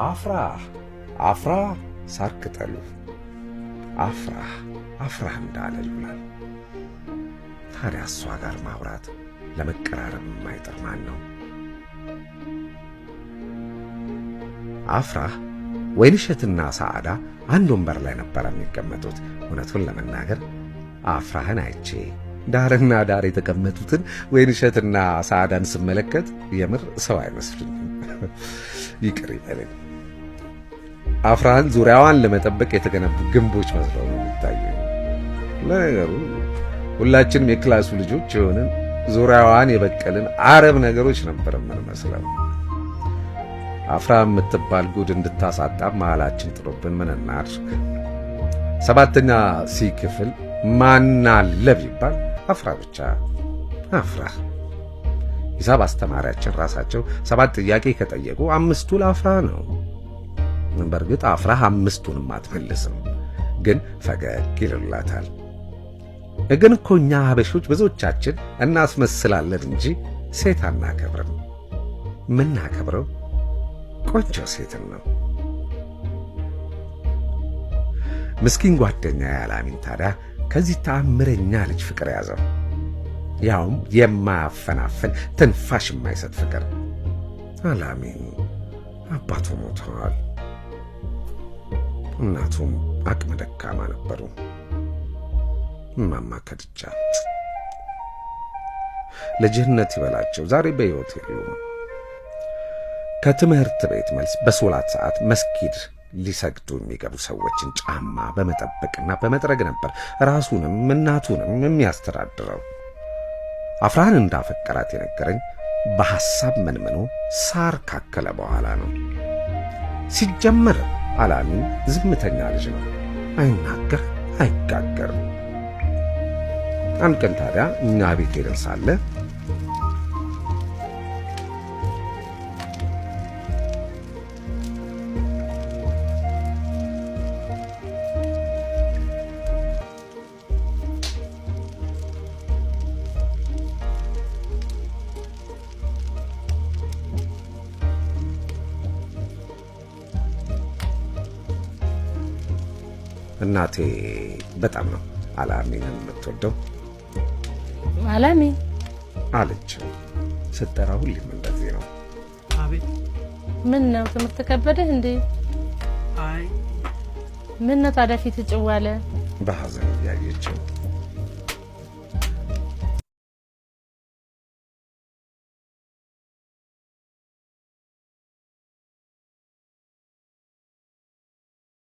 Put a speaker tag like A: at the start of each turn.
A: አፍራ ሳር ቅጠሉ አፍራ እንዳለ ይውላል። ታዲያ እሷ ጋር ማውራት ለመቀራረብ የማይጥር ማን ነው? አፍራህ ወይንሸትና ሰዓዳ አንድ ወንበር ላይ ነበር የሚቀመጡት። እውነቱን ለመናገር አፍራህን አይቼ ዳርና ዳር የተቀመጡትን ወይንሸትና ሰዓዳን ስመለከት የምር ሰው አይመስሉኝም። ይቅር ይበለኝ። አፍራህን ዙሪያዋን ለመጠበቅ የተገነቡ ግንቦች መስለው ነው የሚታዩኝ። ለነገሩ ሁላችንም የክላሱ ልጆች የሆንን ዙሪያዋን የበቀልን አረብ ነገሮች ነበር የምንመስለው። አፍራ የምትባል ጉድ እንድታሳጣ መሃላችን ጥሎብን ምን እናድርግ? 7ኛ ሲ ክፍል ማን አለ ቢባል አፍራ ብቻ። አፍራ ሂሳብ አስተማሪያችን ራሳቸው 7 ጥያቄ ከጠየቁ 5ቱ ለአፍራ ነው። በእርግጥ አፍራ 5ቱንም አትመልስም፣ ግን ፈገግ ይልላታል። ግን እኮ እኛ ሀበሾች ብዙዎቻችን እናስመስላለን እንጂ ሴት አናከብርም። ምናከብረው ቆንጆ ሴትን ነው። ምስኪን ጓደኛ ያላሚን ታዲያ ከዚህ ተአምረኛ ልጅ ፍቅር ያዘው። ያውም የማያፈናፍን ትንፋሽ የማይሰጥ ፍቅር። አላሚን አባቱ ሞተዋል። እናቱም አቅመ ደካማ ነበሩ። እማማ ከድጃ ለጀነት ይበላቸው ዛሬ በሕይወት የሉም። ከትምህርት ቤት መልስ በሶላት ሰዓት መስጊድ ሊሰግዱ የሚገቡ ሰዎችን ጫማ በመጠበቅና በመጥረግ ነበር ራሱንም እናቱንም የሚያስተዳድረው። አፍራህን እንዳፈቀራት የነገረኝ በሐሳብ መንምኖ ሳር ካከለ በኋላ ነው። ሲጀመር አላሚን ዝምተኛ ልጅ ነው። አይናገር አይጋገርም። አንድ ቀን ታዲያ እኛ ቤት ሄደን ሳለ እናቴ በጣም ነው አላሚንን የምትወደው።
B: አላሚን
A: አለች ስትጠራ ሁሌም እንደዚህ ነው።
C: አቤት።
B: ምን ነው ትምህርት ከበደህ እንዴ?
C: አይ
B: ምን ነው ታዲያ ፊት ጭዋለ?
A: በሐዘን እያየችው